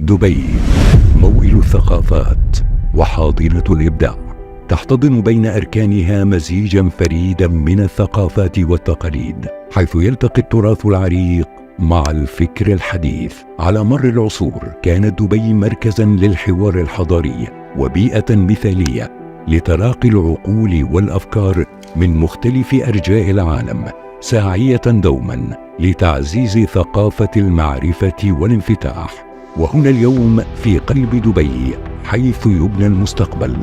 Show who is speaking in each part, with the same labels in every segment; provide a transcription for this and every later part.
Speaker 1: دبي، موئل الثقافات وحاضنة الإبداع، تحتضن بين أركانها مزيجا فريدا من الثقافات والتقاليد، حيث يلتقي التراث العريق مع الفكر الحديث. على مر العصور كانت دبي مركزا للحوار الحضاري وبيئة مثالية لتلاقي العقول والأفكار من مختلف أرجاء العالم، ساعية دوما لتعزيز ثقافة المعرفة والانفتاح. وهنا اليوم في قلب دبي حيث يبنى المستقبل،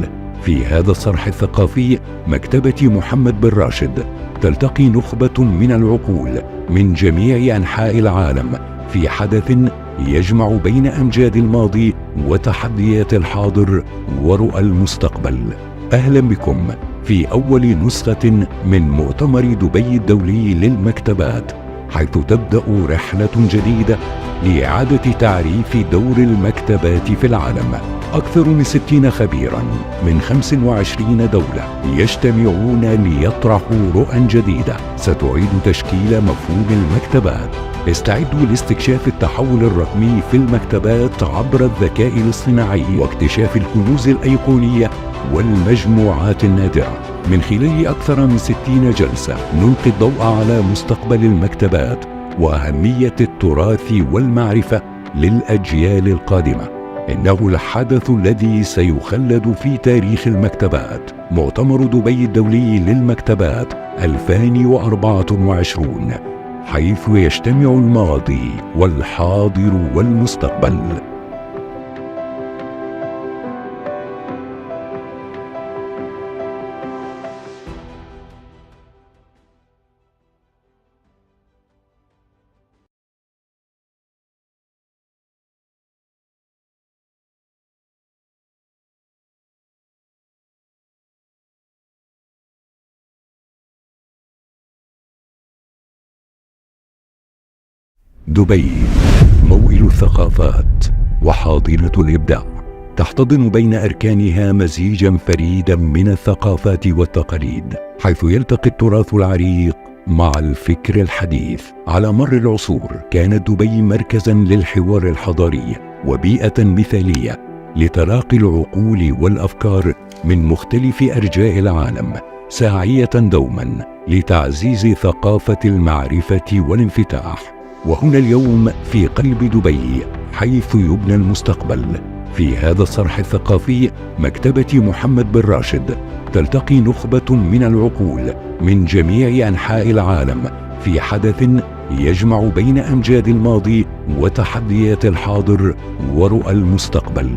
Speaker 1: في هذا الصرح الثقافي مكتبة محمد بن راشد، تلتقي نخبة من العقول من جميع أنحاء العالم في حدث يجمع بين أمجاد الماضي وتحديات الحاضر ورؤى المستقبل. أهلا بكم في أول نسخة من مؤتمر دبي الدولي للمكتبات، حيث تبدأ رحلة جديدة لإعادة تعريف دور المكتبات في العالم. أكثر من 60 خبيرا من 25 دولة يجتمعون ليطرحوا رؤى جديدة ستعيد تشكيل مفهوم المكتبات. استعدوا لاستكشاف التحول الرقمي في المكتبات عبر الذكاء الاصطناعي واكتشاف الكنوز الأيقونية والمجموعات النادرة. من خلال أكثر من 60 جلسة نلقي الضوء على مستقبل المكتبات وأهمية التراث والمعرفة للأجيال القادمة. إنه الحدث الذي سيخلد في تاريخ المكتبات، مؤتمر دبي الدولي للمكتبات 2024، حيث يجتمع الماضي والحاضر والمستقبل. دبي، موئل الثقافات وحاضنة الإبداع، تحتضن بين أركانها مزيجا فريدا من الثقافات والتقاليد، حيث يلتقي التراث العريق مع الفكر الحديث. على مر العصور كانت دبي مركزا للحوار الحضاري وبيئة مثالية لتلاقي العقول والأفكار من مختلف أرجاء العالم، ساعية دوما لتعزيز ثقافة المعرفة والانفتاح. وهنا اليوم في قلب دبي حيث يبنى المستقبل، في هذا الصرح الثقافي مكتبة محمد بن راشد، تلتقي نخبة من العقول من جميع أنحاء العالم في حدث يجمع بين أمجاد الماضي وتحديات الحاضر ورؤى المستقبل.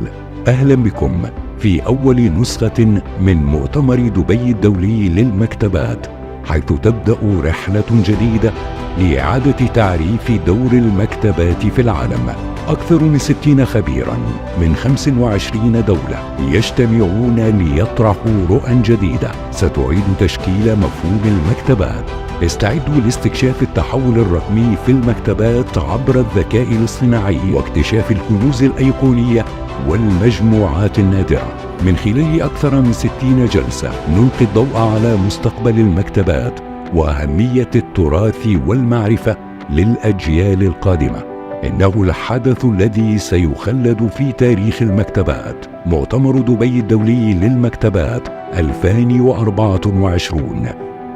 Speaker 1: أهلا بكم في أول نسخة من مؤتمر دبي الدولي للمكتبات، حيث تبدأ رحلة جديدة لإعادة تعريف دور المكتبات في العالم. أكثر من 60 خبيرا من 25 دولة يجتمعون ليطرحوا رؤى جديدة ستعيد تشكيل مفهوم المكتبات. استعدوا لاستكشاف التحول الرقمي في المكتبات عبر الذكاء الاصطناعي واكتشاف الكنوز الأيقونية والمجموعات النادرة. من خلال أكثر من 60 جلسة نلقي الضوء على مستقبل المكتبات وأهمية التراث والمعرفة للأجيال القادمة. إنه الحدث الذي سيخلد في تاريخ المكتبات، مؤتمر دبي الدولي للمكتبات 2024،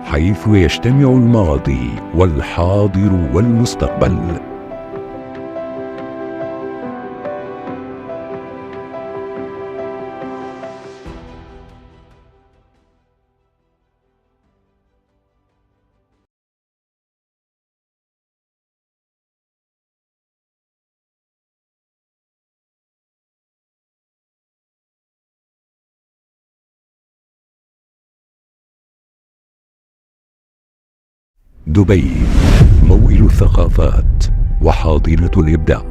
Speaker 1: حيث يجتمع الماضي والحاضر والمستقبل. دبي، موئل الثقافات وحاضنة الإبداع،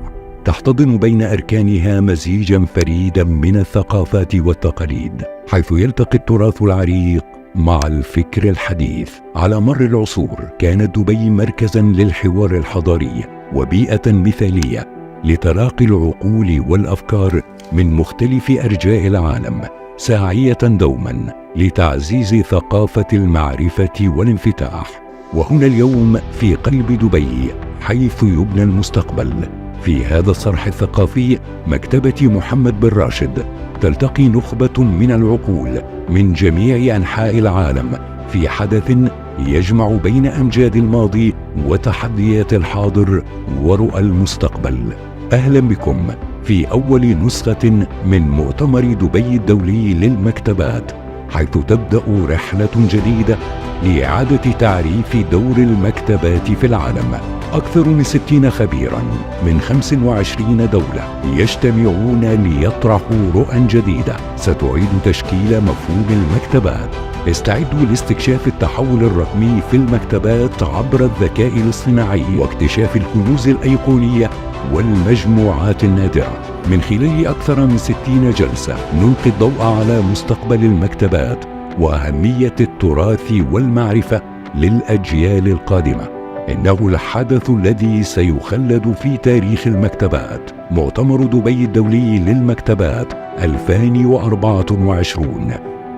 Speaker 1: تحتضن بين أركانها مزيجا فريدا من الثقافات والتقاليد، حيث يلتقي التراث العريق مع الفكر الحديث. على مر العصور كانت دبي مركزا للحوار الحضاري وبيئة مثالية لتلاقي العقول والأفكار من مختلف أرجاء العالم، ساعية دوما لتعزيز ثقافة المعرفة والانفتاح. وهنا اليوم في قلب دبي حيث يبنى المستقبل، في هذا الصرح الثقافي مكتبة محمد بن راشد تلتقي نخبة من العقول من جميع أنحاء العالم في حدث يجمع بين أمجاد الماضي وتحديات الحاضر ورؤى المستقبل. أهلا بكم في أول نسخة من مؤتمر دبي الدولي للمكتبات، حيث تبدأ رحلة جديدة لإعادة تعريف دور المكتبات في العالم. أكثر من 60 خبيرا من 25 دولة يجتمعون ليطرحوا رؤى جديدة ستعيد تشكيل مفهوم المكتبات. استعدوا لاستكشاف التحول الرقمي في المكتبات عبر الذكاء الاصطناعي واكتشاف الكنوز الأيقونية والمجموعات النادرة. من خلال أكثر من 60 جلسة نلقي الضوء على مستقبل المكتبات وأهمية التراث والمعرفة للأجيال القادمة. إنه الحدث الذي سيخلد في تاريخ المكتبات، مؤتمر دبي الدولي للمكتبات 2024،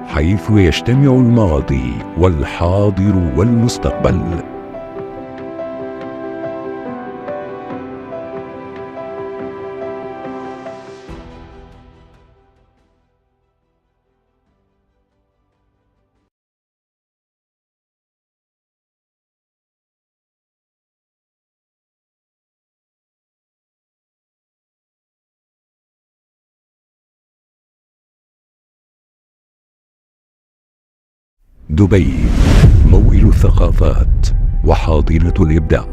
Speaker 1: حيث يجتمع الماضي والحاضر والمستقبل. دبي موئل الثقافات وحاضنة الإبداع،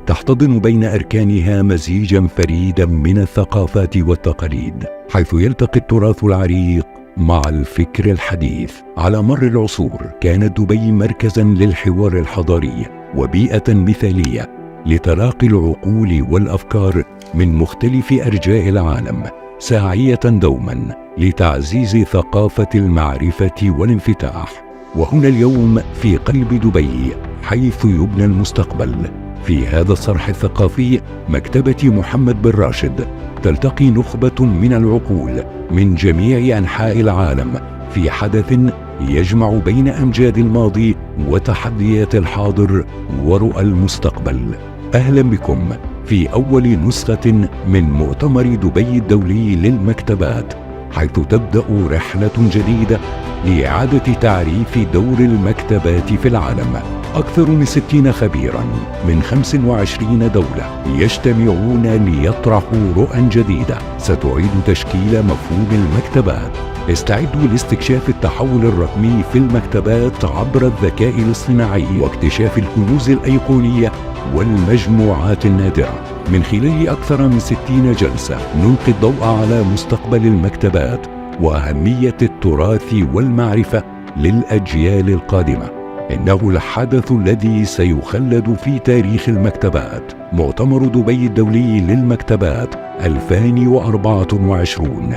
Speaker 1: تحتضن بين أركانها مزيجا فريدا من الثقافات والتقاليد، حيث يلتقي التراث العريق مع الفكر الحديث. على مر العصور كانت دبي مركزا للحوار الحضاري وبيئة مثالية لتلاقي العقول والأفكار من مختلف أرجاء العالم، ساعية دوما لتعزيز ثقافة المعرفة والانفتاح. وهنا اليوم في قلب دبي حيث يبنى المستقبل. في هذا الصرح الثقافي مكتبة محمد بن راشد تلتقي نخبة من العقول من جميع أنحاء العالم في حدث يجمع بين أمجاد الماضي وتحديات الحاضر ورؤى المستقبل. أهلا بكم في أول نسخة من مؤتمر دبي الدولي للمكتبات، حيث تبدأ رحلة جديدة لإعادة تعريف دور المكتبات في العالم. أكثر من 60 خبيرا من 25 دولة يجتمعون ليطرحوا رؤى جديدة ستعيد تشكيل مفهوم المكتبات. استعدوا لاستكشاف التحول الرقمي في المكتبات عبر الذكاء الاصطناعي واكتشاف الكنوز الأيقونية والمجموعات النادرة. من خلال أكثر من 60 جلسة نلقي الضوء على مستقبل المكتبات وأهمية التراث والمعرفة للأجيال القادمة. إنه الحدث الذي سيخلد في تاريخ المكتبات، مؤتمر دبي الدولي للمكتبات 2024،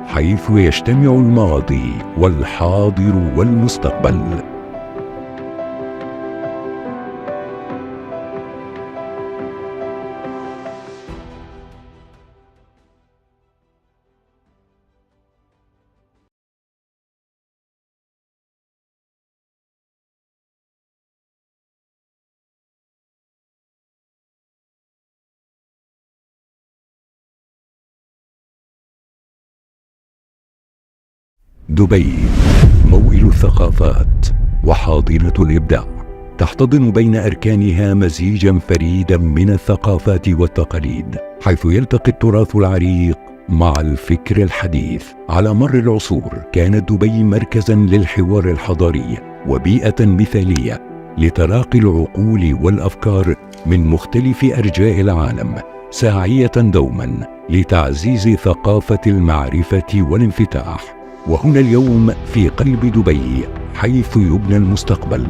Speaker 1: حيث يجتمع الماضي والحاضر والمستقبل. دبي موئل الثقافات وحاضنة الإبداع، تحتضن بين أركانها مزيجا فريدا من الثقافات والتقاليد، حيث يلتقي التراث العريق مع الفكر الحديث. على مر العصور كانت دبي مركزا للحوار الحضاري وبيئة مثالية لتلاقي العقول والأفكار من مختلف أرجاء العالم، ساعية دوما لتعزيز ثقافة المعرفة والانفتاح. وهنا اليوم في قلب دبي حيث يبنى المستقبل.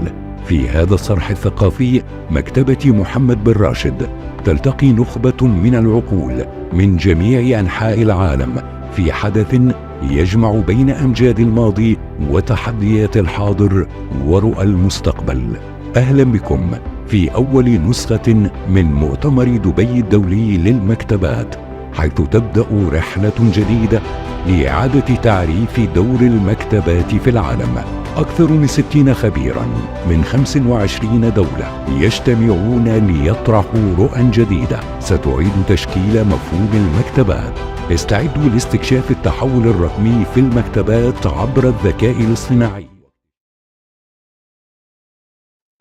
Speaker 1: في هذا الصرح الثقافي مكتبة محمد بن راشد تلتقي نخبة من العقول من جميع أنحاء العالم في حدث يجمع بين أمجاد الماضي وتحديات الحاضر ورؤى المستقبل. أهلا بكم في أول نسخة من مؤتمر دبي الدولي للمكتبات، حيث تبدأ رحلة جديدة لإعادة تعريف دور المكتبات في العالم. أكثر من 60 خبيراً من 25 دولة يجتمعون ليطرحوا رؤى جديدة ستعيد تشكيل مفهوم المكتبات. استعدوا لاستكشاف التحول الرقمي في المكتبات عبر الذكاء الاصطناعي.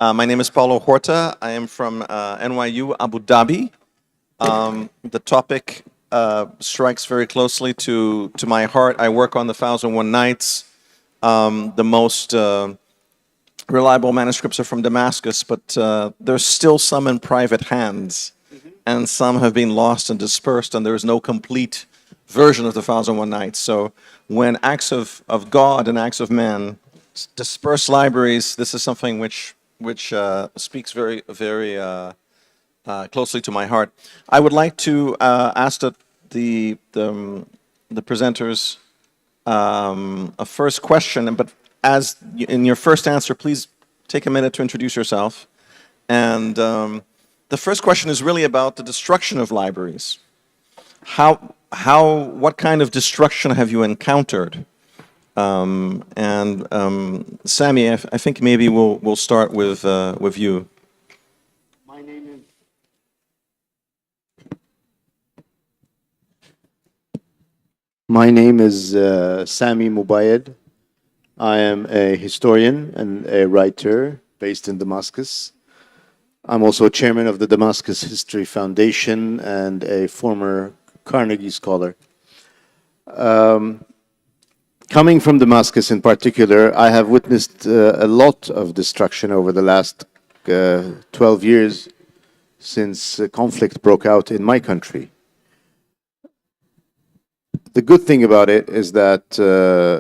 Speaker 2: My name is Paulo Horta. I am from NYU Abu Dhabi. The topic strikes very closely to my heart. I work on the 1001 Nights. The most reliable manuscripts are from Damascus, but there's still some in private hands, and some have been lost and dispersed, and there is no complete version of the 1001 Nights. So when acts of God and acts of man disperse libraries, this is something which speaks very closely to my heart. I would like to ask the presenters a first question, but as in your first answer, please take a minute to introduce yourself. And the first question is really about the destruction of libraries. What kind of destruction have you encountered? Sammy, I think maybe we'll start with you.
Speaker 3: My name is Sami Mubayed. I am a historian and a writer based in Damascus. I'm also chairman of the Damascus History Foundation and a former Carnegie Scholar. Coming from Damascus in particular, I have witnessed a lot of destruction over the last 12 years since conflict broke out in my country. The good thing about it is that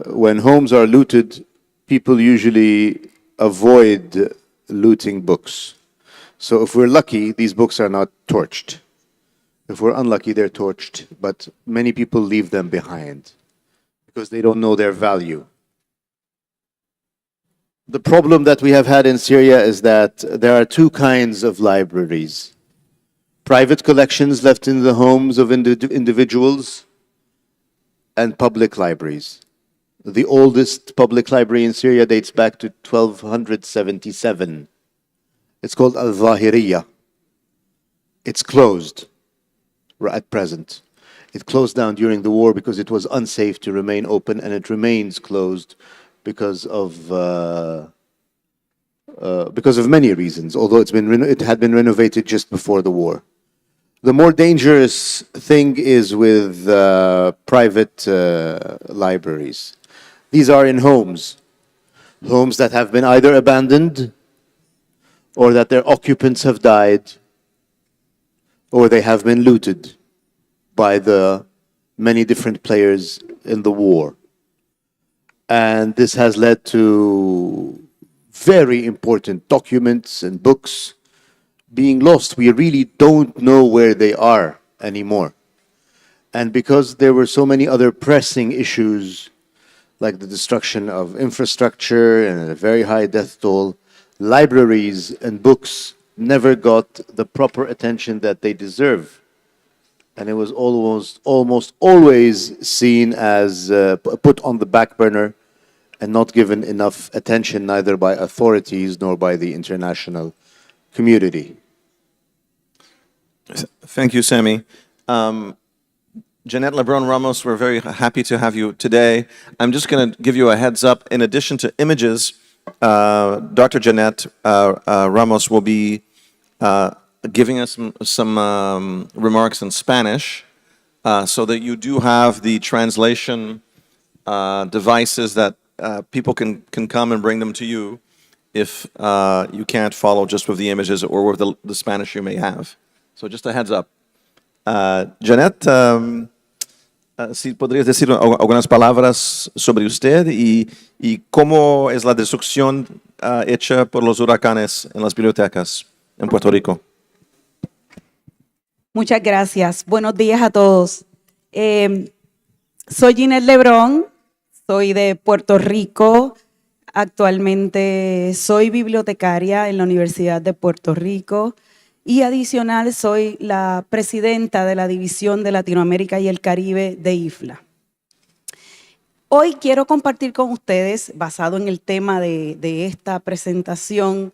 Speaker 3: when homes are looted, people usually avoid looting books. So if we're lucky, these books are not torched. If we're unlucky, they're torched, but many people leave them behind because they don't know their value. The problem that we have had in Syria is that there are two kinds of libraries. Private collections left in the homes of individuals and public libraries. The oldest public library in Syria dates back to 1277. It's called Al-Zahiriyya. It's closed at present. It closed down during the war because it was unsafe to remain open, and it remains closed because of many reasons, although it had been renovated just before the war. The more dangerous thing is with private libraries. These are in homes that have been either abandoned or that their occupants have died or they have been looted by the many different players in the war. And this has led to very important documents and books being lost. We really don't know where they are anymore. And because there were so many other pressing issues, like the destruction of infrastructure and a very high death toll, libraries and books never got the proper attention that they deserve. And it was almost always seen as put on the back burner and not given enough attention, neither by authorities nor by the international community.
Speaker 2: Thank you, Sammy. Jeanette Lebron Ramos, we're very happy to have you today. I'm just going to give you a heads up. In addition to images, Dr. Jeanette Ramos will be giving us some remarks in Spanish so that you do have the translation devices that people can come and bring them to you if you can't follow just with the images or with the Spanish you may have. So just a heads up. Jeanette, si podrías decir algunas palabras sobre usted y cómo es la destrucción hecha por los huracanes en las bibliotecas en Puerto Rico.
Speaker 4: Muchas gracias. Buenos días a todos. Soy Ginette Lebrón, soy de Puerto Rico. Actualmente soy bibliotecaria en la Universidad de Puerto Rico y adicional soy la presidenta de la División de Latinoamérica y el Caribe de IFLA. Hoy quiero compartir con ustedes, basado en el tema de esta presentación,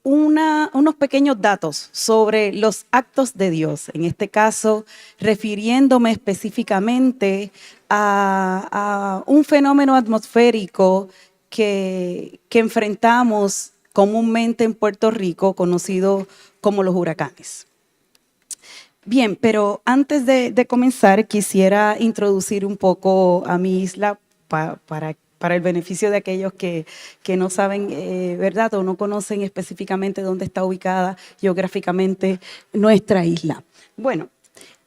Speaker 4: unos pequeños datos sobre los actos de Dios, en este caso refiriéndome específicamente a un fenómeno atmosférico que enfrentamos comúnmente en Puerto Rico, conocido como los huracanes. Bien, pero antes de comenzar quisiera introducir un poco a mi isla para el beneficio de aquellos que no saben, ¿verdad? O no conocen específicamente dónde está ubicada geográficamente nuestra isla. Bueno,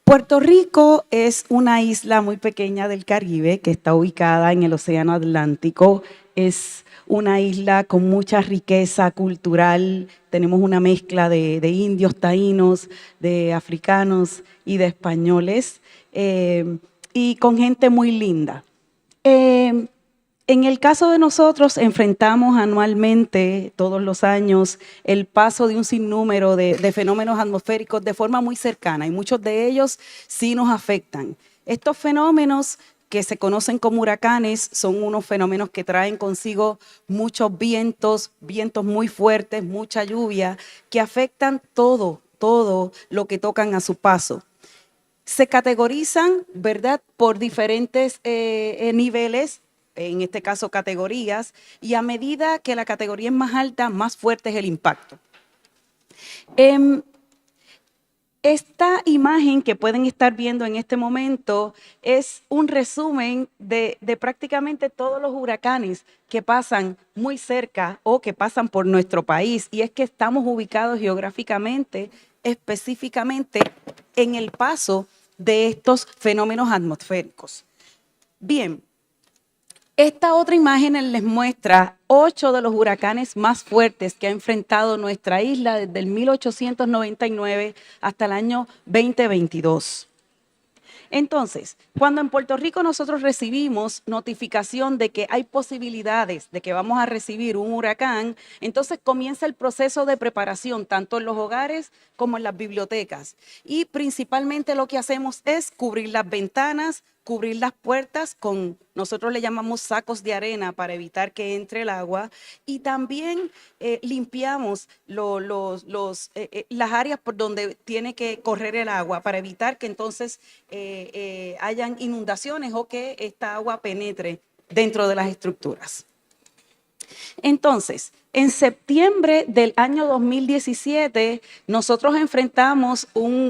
Speaker 4: Puerto Rico es una isla muy pequeña del Caribe que está ubicada en el Océano Atlántico. Es una isla con mucha riqueza cultural. Tenemos una mezcla de indios, taínos, de africanos y de españoles, y con gente muy linda. En el caso de nosotros, enfrentamos anualmente, todos los años, el paso de un sinnúmero de fenómenos atmosféricos de forma muy cercana, y muchos de ellos sí nos afectan. Estos fenómenos, que se conocen como huracanes, son unos fenómenos que traen consigo muchos vientos muy fuertes, mucha lluvia, que afectan todo lo que tocan a su paso. Se categorizan, ¿verdad?, por diferentes niveles, en este caso categorías, y a medida que la categoría es más alta, más fuerte es el impacto. Esta imagen que pueden estar viendo en este momento es un resumen de prácticamente todos los huracanes que pasan muy cerca o que pasan por nuestro país, y es que estamos ubicados geográficamente, específicamente en el paso de estos fenómenos atmosféricos. Bien. Esta otra imagen les muestra 8 de los huracanes más fuertes que ha enfrentado nuestra isla desde el 1899 hasta el año 2022. Entonces, cuando en Puerto Rico nosotros recibimos notificación de que hay posibilidades de que vamos a recibir un huracán, entonces comienza el proceso de preparación, tanto en los hogares como en las bibliotecas. Y principalmente lo que hacemos es cubrir las ventanas, cubrir las puertas con, nosotros le llamamos sacos de arena para evitar que entre el agua, y también limpiamos las áreas por donde tiene que correr el agua para evitar que entonces hayan inundaciones o que esta agua penetre dentro de las estructuras. Entonces, en septiembre del año 2017, nosotros enfrentamos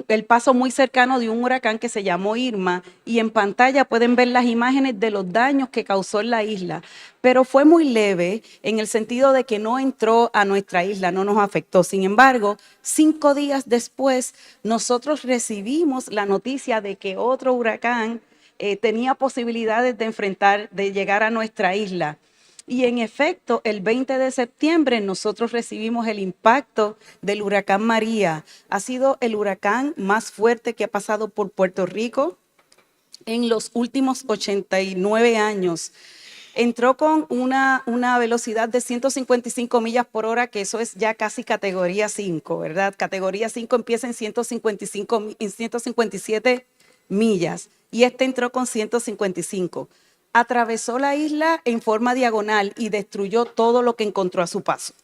Speaker 4: el paso muy cercano de un huracán que se llamó Irma, y en pantalla pueden ver las imágenes de los daños que causó en la isla, pero fue muy leve en el sentido de que no entró a nuestra isla, no nos afectó. Sin embargo, 5 días después, nosotros recibimos la noticia de que otro huracán tenía posibilidades de llegar a nuestra isla. Y en efecto, el 20 de septiembre nosotros recibimos el impacto del huracán María. Ha sido el huracán más fuerte que ha pasado por Puerto Rico en los últimos 89 años. Entró con una velocidad de 155 millas por hora, que eso es ya casi categoría 5, ¿verdad? Categoría 5 empieza en 157 millas, y este entró con 155. Atravesó la isla en forma diagonal y destruyó todo lo que encontró a su paso.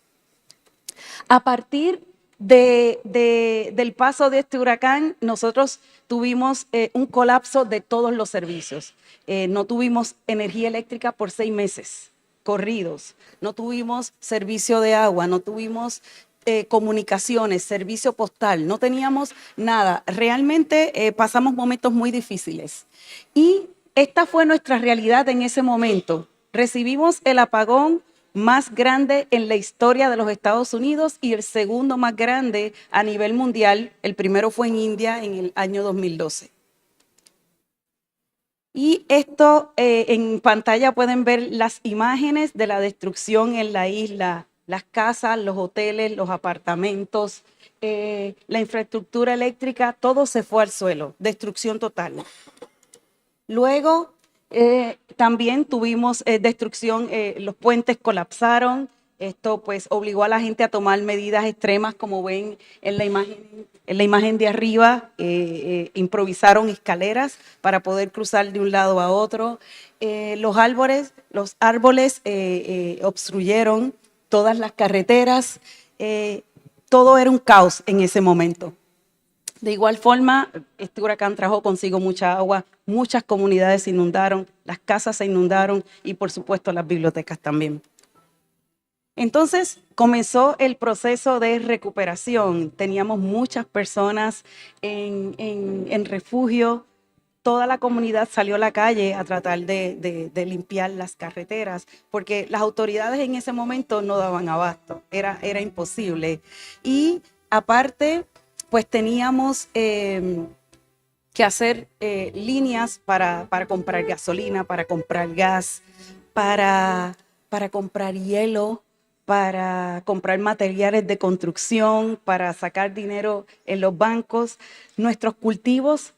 Speaker 4: A partir del paso de este huracán, nosotros tuvimos un colapso de todos los servicios. No tuvimos energía eléctrica por 6 meses corridos, no tuvimos servicio de agua, no tuvimos comunicaciones, servicio postal, no teníamos nada. Realmente pasamos momentos muy difíciles. Y esta fue nuestra realidad en ese momento. Recibimos el apagón más grande en la historia de los Estados Unidos y el segundo más grande a nivel mundial. El primero fue en India en el año 2012. Y esto en pantalla pueden ver las imágenes de la destrucción en la isla, las casas, los hoteles, los apartamentos, la infraestructura eléctrica, todo se fue al suelo, destrucción total. Luego también tuvimos destrucción, los puentes colapsaron, Esto pues obligó a la gente a tomar medidas extremas, como ven en la imagen de arriba, improvisaron escaleras para poder cruzar de un lado a otro. Los árboles obstruyeron todas las carreteras. Todo era un caos en ese momento. De igual forma, este huracán trajo consigo mucha agua, muchas comunidades se inundaron, las casas se inundaron y por supuesto las bibliotecas también. Entonces comenzó el proceso de recuperación. Teníamos muchas personas en refugio. Toda la comunidad salió a la calle a tratar de limpiar las carreteras, porque las autoridades en ese momento no daban abasto, era imposible. Y aparte, pues teníamos que hacer líneas para comprar gasolina, para comprar gas, para comprar hielo, para comprar materiales de construcción, para sacar dinero en los bancos. Nuestros cultivos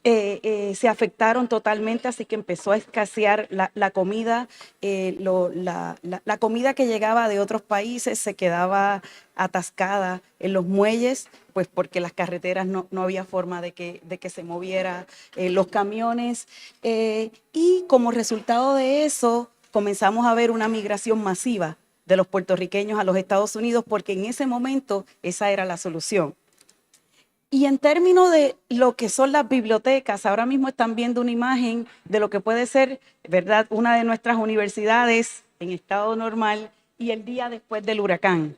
Speaker 4: se afectaron totalmente, así que empezó a escasear la comida. La comida que llegaba de otros países se quedaba atascada en los muelles, pues porque las carreteras no había forma de que se moviera los camiones. Y como resultado de eso, comenzamos a ver una migración masiva de los puertorriqueños a los Estados Unidos, porque en ese momento esa era la solución. Y en términos de lo que son las bibliotecas, ahora mismo están viendo una imagen de lo que puede ser, ¿verdad?, una de nuestras universidades en estado normal y el día después del huracán.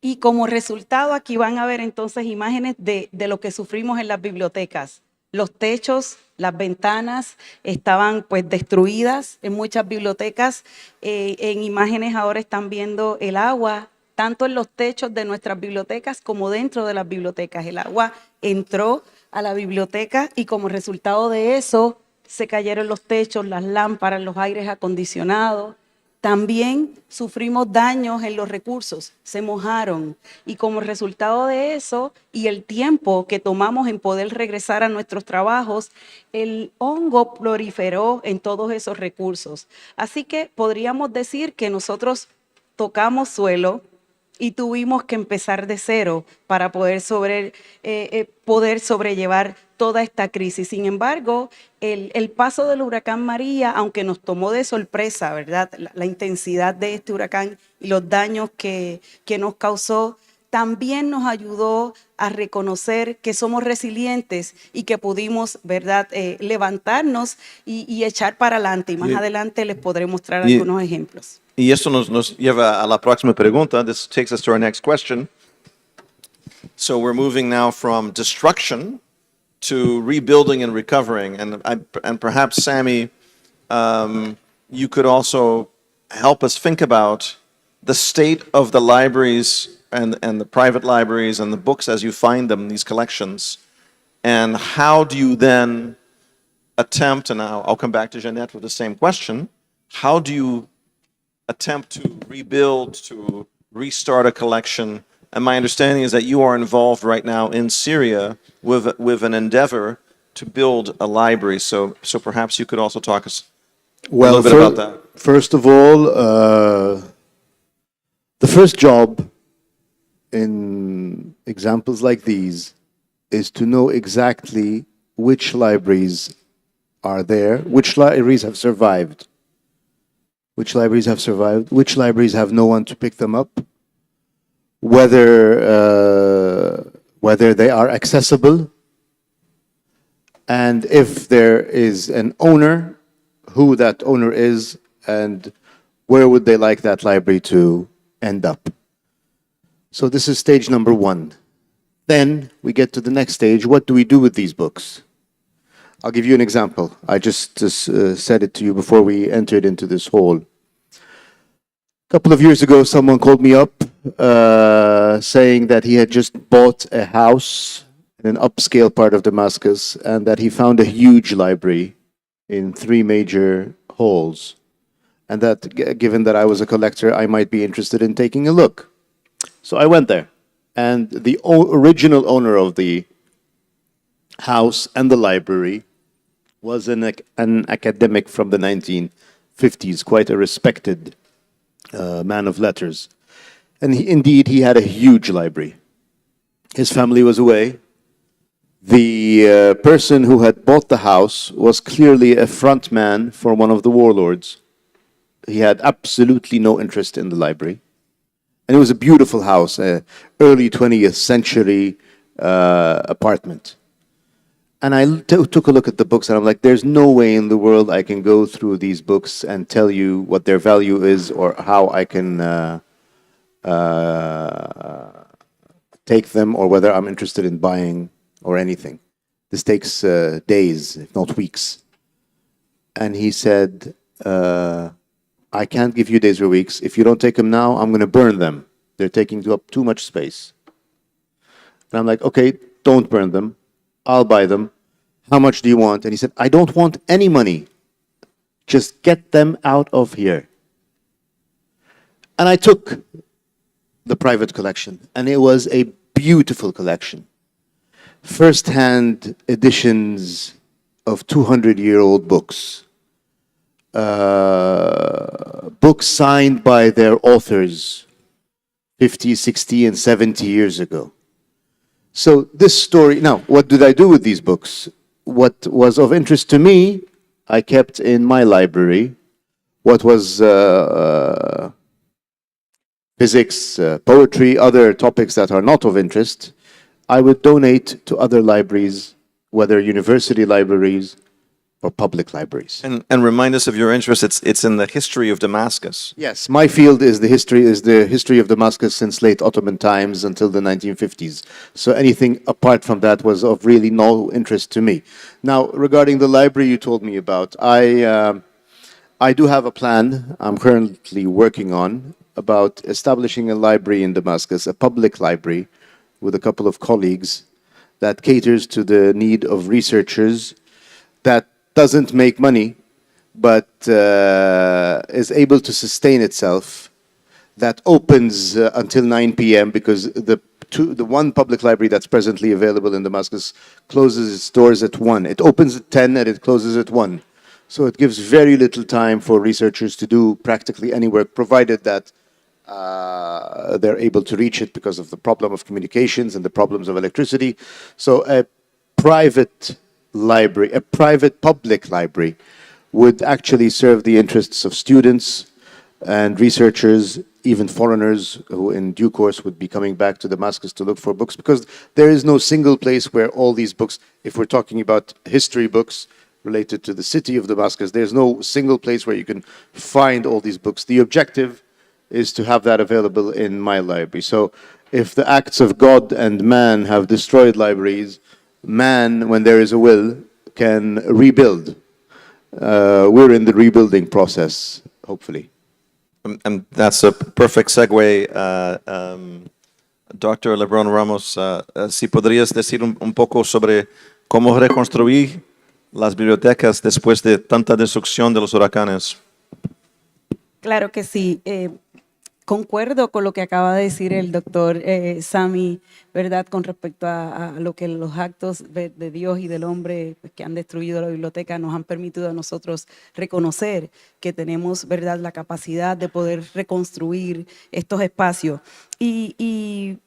Speaker 4: Y como resultado aquí van a ver entonces imágenes de lo que sufrimos en las bibliotecas. Los techos, las ventanas estaban pues destruidas en muchas bibliotecas. En imágenes ahora están viendo el agua, tanto en los techos de nuestras bibliotecas como dentro de las bibliotecas. El agua entró a la biblioteca y como resultado de eso se cayeron los techos, las lámparas, los aires acondicionados. También sufrimos daños en los recursos, se mojaron y como resultado de eso y el tiempo que tomamos en poder regresar a nuestros trabajos, el hongo proliferó en todos esos recursos. Así que podríamos decir que nosotros tocamos suelo y tuvimos que empezar de cero para poder sobrellevar toda esta crisis. Sin embargo, el paso del huracán María, aunque nos tomó de sorpresa, ¿verdad?, la intensidad de este huracán y los daños que nos causó, también nos ayudó a reconocer que somos resilientes y que pudimos, ¿verdad?, levantarnos y echar para adelante. Y más adelante les podré mostrar algunos ejemplos.
Speaker 2: Y esto nos lleva a la próxima pregunta. This takes us to our next question. So we're moving now from destruction to rebuilding and recovering. And perhaps, Sammy, you could also help us think about the state of the libraries and the private libraries and the books as you find them, these collections. And how do you then attempt, and I'll come back to Jeanette with the same question, how do you attempt to rebuild, to restart a collection? And my understanding is that you are involved right now in Syria with an endeavor to build a library. So perhaps you could also talk us a little bit about that.
Speaker 3: First of all, the first job in examples like these is to know exactly which libraries are there, which libraries have survived, which libraries have no one to pick them up, whether they are accessible, and if there is an owner, who that owner is, and where would they like that library to end up. So this is stage number one. Then we get to the next stage. What do we do with these books? I'll give you an example. I just said it to you before we entered into this hall. A couple of years ago, someone called me up saying that he had just bought a house in an upscale part of Damascus and that he found a huge library in 3 major halls. And that, given that I was a collector, I might be interested in taking a look. So I went there. And the original owner of the house and the library was an academic from the 1950s, quite a respected man of letters. And indeed, he had a huge library. His family was away. The person who had bought the house was clearly a front man for one of the warlords. He had absolutely no interest in the library. And it was a beautiful house, early 20th century apartment. And I took a look at the books and I'm like, there's no way in the world I can go through these books and tell you what their value is or how I can take them or whether I'm interested in buying or anything. This takes days, if not weeks. And he said, I can't give you days or weeks. If you don't take them now, I'm going to burn them. They're taking up too much space. And I'm like, okay, don't burn them. I'll buy them. How much do you want? And he said, I don't want any money. Just get them out of here. And I took the private collection, and it was a beautiful collection. First-hand editions of 200-year-old books. Books signed by their authors 50, 60, and 70 years ago. So this story, now, what did I do with these books? What was of interest to me, I kept in my library. What was physics, poetry, other topics that are not of interest, I would donate to other libraries, whether university libraries or public libraries.
Speaker 2: And remind us of your interest. It's in the history of Damascus.
Speaker 3: Yes, my field is the history of Damascus since late Ottoman times until the 1950s. So anything apart from that was of really no interest to me. Now, regarding the library you told me about, I do have a plan I'm currently working on about establishing a library in Damascus, a public library with a couple of colleagues that caters to the need of researchers, that doesn't make money, but is able to sustain itself, that opens until 9 p.m. because the one public library that's presently available in Damascus closes its doors at 1. It opens at 10 and it closes at 1. So it gives very little time for researchers to do practically any work, provided that they're able to reach it because of the problem of communications and the problems of electricity. So a private library, a private public library, would actually serve the interests of students and researchers, even foreigners who in due course would be coming back to Damascus to look for books, because there is no single place where all these books, if we're talking about history books related to the city of Damascus, there's no single place where you can find all these books. The objective is to have that available in my library. So if the acts of God and man have destroyed libraries, man, when there is a will, can rebuild. We're in the rebuilding process, hopefully.
Speaker 2: And that's a perfect segue. Dr. LeBron Ramos, si podrías decir un poco sobre cómo reconstruir las bibliotecas después de tanta destrucción de los huracanes.
Speaker 4: Claro que sí. Concuerdo con lo que acaba de decir el doctor Sami, ¿verdad? Con respecto a lo que los actos de Dios y del hombre, pues, que han destruido la biblioteca nos han permitido a nosotros reconocer que tenemos, ¿verdad?, la capacidad de poder reconstruir estos espacios. Y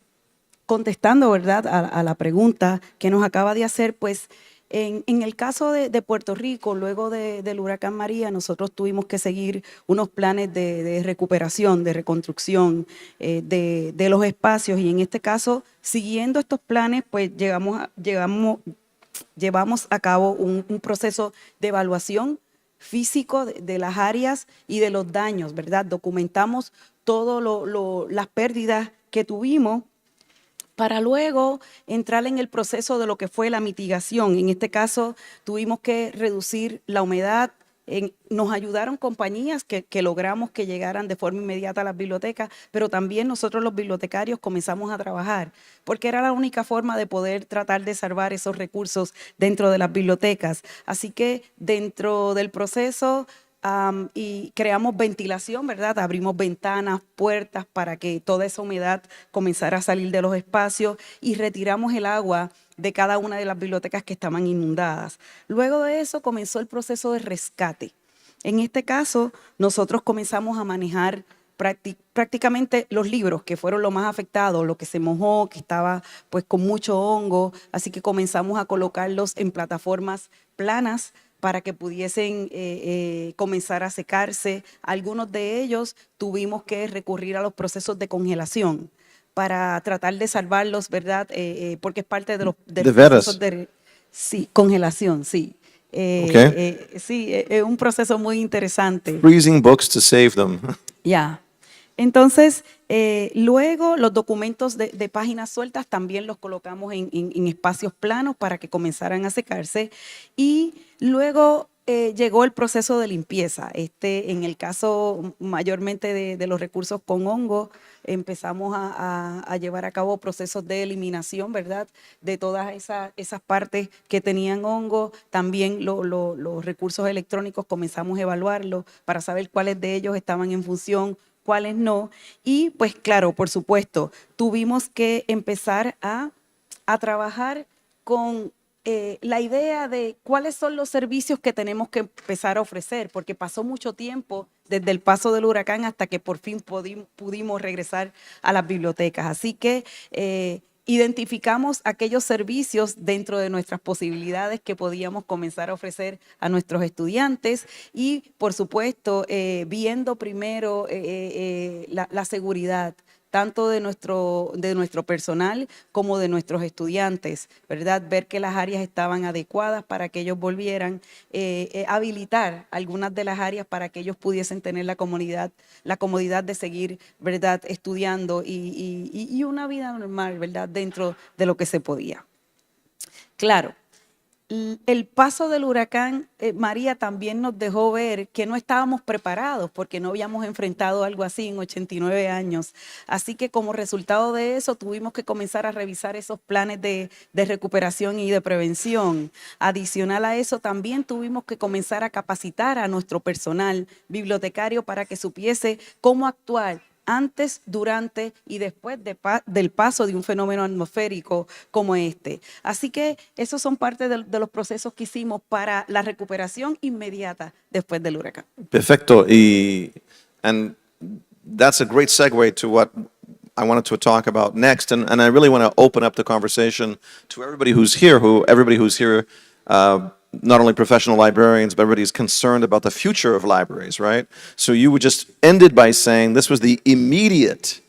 Speaker 4: contestando, ¿verdad?, a la pregunta que nos acaba de hacer, pues, en el caso de Puerto Rico, luego del huracán María, nosotros tuvimos que seguir unos planes de recuperación, de reconstrucción de los espacios, y en este caso, siguiendo estos planes, pues llevamos a cabo un proceso de evaluación físico de las áreas y de los daños, ¿verdad? Documentamos todas las pérdidas que tuvimos, para luego entrar en el proceso de lo que fue la mitigación. En este caso, tuvimos que reducir la humedad. Nos ayudaron compañías que logramos que llegaran de forma inmediata a las bibliotecas, pero también nosotros los bibliotecarios comenzamos a trabajar, porque era la única forma de poder tratar de salvar esos recursos dentro de las bibliotecas. Así que dentro del proceso, y creamos ventilación, ¿verdad? Abrimos ventanas, puertas para que toda esa humedad comenzara a salir de los espacios, y retiramos el agua de cada una de las bibliotecas que estaban inundadas. Luego de eso comenzó el proceso de rescate. En este caso, nosotros comenzamos a manejar prácticamente los libros que fueron los más afectados, lo que se mojó, que estaba pues con mucho hongo, así que comenzamos a colocarlos en plataformas planas para que pudiesen comenzar a secarse. Algunos de ellos tuvimos que recurrir a los procesos de congelación para tratar de salvarlos, ¿verdad? Porque es parte de los procesos de... Sí, congelación, sí. Sí, es un proceso muy interesante.
Speaker 2: Freezing books to save them.
Speaker 4: Ya. Entonces, luego los documentos de páginas sueltas también los colocamos en espacios planos para que comenzaran a secarse. Y luego llegó el proceso de limpieza. En el caso mayormente de los recursos con hongo, empezamos a llevar a cabo procesos de eliminación, ¿verdad? De todas esas partes que tenían hongo. También los recursos electrónicos comenzamos a evaluarlos para saber cuáles de ellos estaban en función, cuáles no. Y pues claro, por supuesto, tuvimos que empezar a trabajar con la idea de cuáles son los servicios que tenemos que empezar a ofrecer, porque pasó mucho tiempo desde el paso del huracán hasta que por fin pudimos regresar a las bibliotecas. Así que identificamos aquellos servicios dentro de nuestras posibilidades que podíamos comenzar a ofrecer a nuestros estudiantes y, por supuesto, viendo primero la seguridad, tanto de nuestro personal como de nuestros estudiantes, ¿verdad? Ver que las áreas estaban adecuadas para que ellos volvieran, habilitar algunas de las áreas para que ellos pudiesen tener la comodidad de seguir, ¿verdad? Estudiando y una vida normal, ¿verdad? Dentro de lo que se podía. Claro. El paso del huracán María también nos dejó ver que no estábamos preparados porque no habíamos enfrentado algo así en 89 años. Así que como resultado de eso tuvimos que comenzar a revisar esos planes de recuperación y de prevención. Adicional a eso también tuvimos que comenzar a capacitar a nuestro personal bibliotecario para que supiese cómo actuar antes, durante y después del paso de un fenómeno atmosférico como este. Así que esos son parte de los procesos que hicimos para la recuperación inmediata después del huracán.
Speaker 2: Perfecto. And that's a great segue to what I wanted to talk about next. And I really want to open up the conversation to everybody who's here, not only professional librarians, but everybody's concerned about the future of libraries, right? So you just ended by saying this was the immediate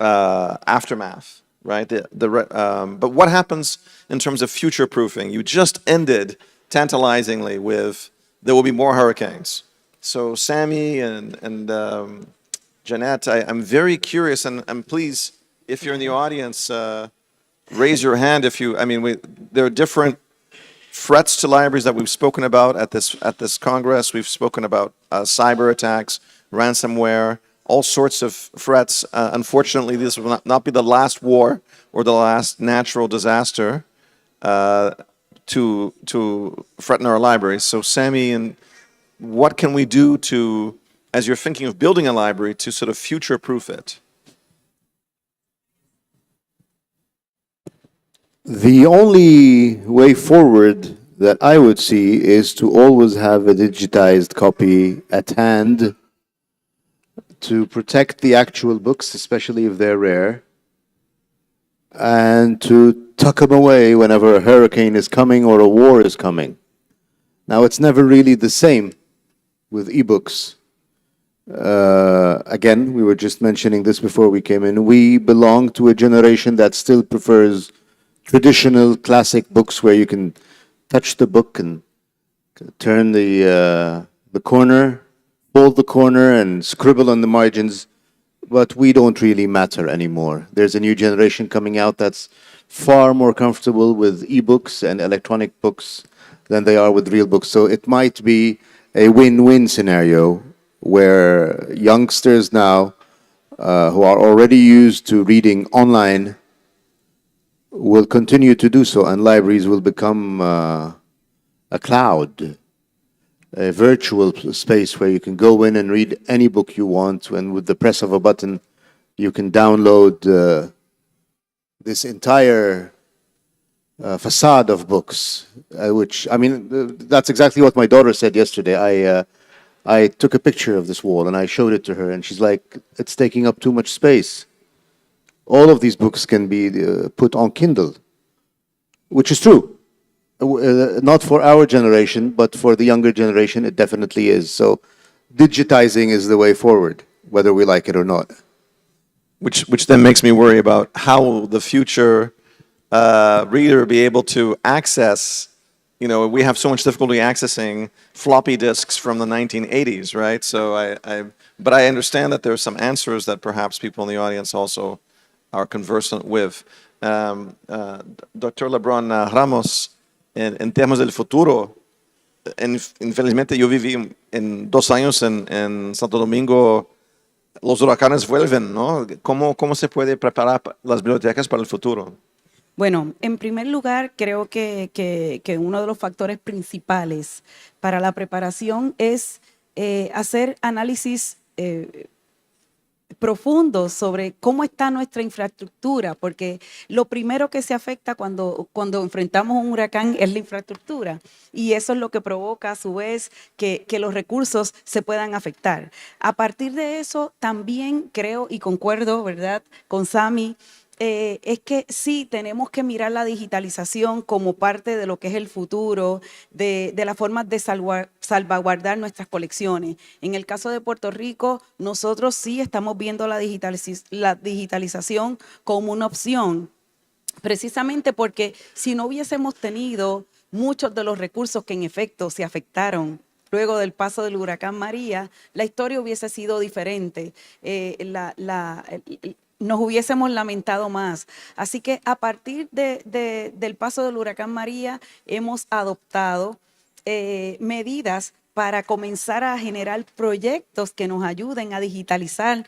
Speaker 2: aftermath, right? But what happens in terms of future proofing? You just ended tantalizingly with there will be more hurricanes. So Sammy and Jeanette, I'm very curious, and please, if you're in the audience, raise your hand if you, there are different threats to libraries that we've spoken about at this Congress. We've spoken about cyber attacks, ransomware, all sorts of threats. Unfortunately, this will not be the last war or the last natural disaster to threaten our libraries. So, Sammy, and what can we do to, as you're thinking of building a library, to sort of future-proof it?
Speaker 3: The only way forward that I would see is to always have a digitized copy at hand to protect the actual books, especially if they're rare, and to tuck them away whenever a hurricane is coming or a war is coming. Now, it's never really the same with ebooks. Again, we were just mentioning this before we came in. We belong to a generation that still prefers traditional classic books where you can touch the book and turn the corner, fold the corner and scribble on the margins, but we don't really matter anymore. There's a new generation coming out that's far more comfortable with ebooks and electronic books than they are with real books. So it might be a win-win scenario where youngsters now who are already used to reading online will continue to do so, and libraries will become a cloud, a virtual space where you can go in and read any book you want, and with the press of a button, you can download this entire facade of books, which, that's exactly what my daughter said yesterday. I took a picture of this wall and I showed it to her, and she's like, "It's taking up too much space. All of these books can be put on Kindle," which is true. Not for our generation, but for the younger generation, it definitely is. So, digitizing is the way forward, whether we like it or not.
Speaker 2: Which then makes me worry about how will the future reader be able to access. You know, we have so much difficulty accessing floppy disks from the 1980s, right? So but I understand that there are some answers that perhaps people in the audience also are conversant with. Dr. LeBron Ramos, en temas del futuro, infelizmente yo viví en 2 años en Santo Domingo. Los huracanes vuelven, ¿no? ¿Cómo se puede preparar las bibliotecas para el futuro?
Speaker 4: Bueno, en primer lugar, creo que uno de los factores principales para la preparación es hacer análisis profundos sobre cómo está nuestra infraestructura, porque lo primero que se afecta cuando enfrentamos un huracán es la infraestructura, y eso es lo que provoca a su vez que los recursos se puedan afectar. A partir de eso, también creo y concuerdo, ¿verdad?, con Sami, es que sí tenemos que mirar la digitalización como parte de lo que es el futuro, de las formas de salvaguardar nuestras colecciones. En el caso de Puerto Rico, nosotros sí estamos viendo la digitalización como una opción, precisamente porque si no hubiésemos tenido muchos de los recursos que en efecto se afectaron luego del paso del huracán María, la historia hubiese sido diferente. Nos hubiésemos lamentado más. Así que a partir del paso del huracán María hemos adoptado medidas para comenzar a generar proyectos que nos ayuden a digitalizar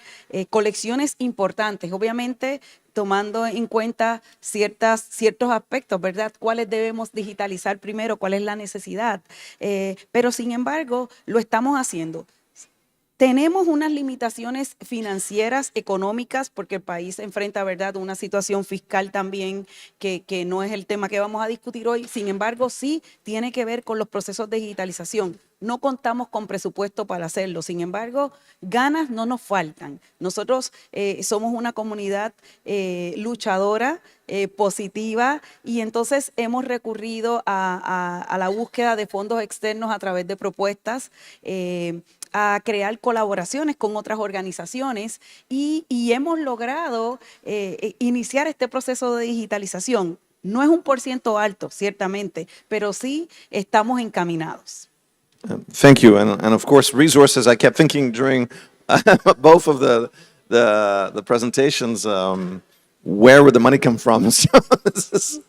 Speaker 4: colecciones importantes, obviamente tomando en cuenta ciertos aspectos, ¿verdad? ¿Cuáles debemos digitalizar primero? ¿Cuál es la necesidad? Pero sin embargo, lo estamos haciendo. Tenemos unas limitaciones financieras, económicas, porque el país enfrenta, ¿verdad?, una situación fiscal también que no es el tema que vamos a discutir hoy. Sin embargo, sí tiene que ver con los procesos de digitalización. No contamos con presupuesto para hacerlo. Sin embargo, ganas no nos faltan. Nosotros somos una comunidad luchadora, positiva, y entonces hemos recurrido a la búsqueda de fondos externos a través de propuestas, a crear colaboraciones con otras organizaciones y hemos logrado iniciar este proceso de digitalización. No es un % alto, ciertamente, pero sí estamos encaminados.
Speaker 2: Thank you, and of course resources. I kept thinking during both of the presentations, where would the money come from? So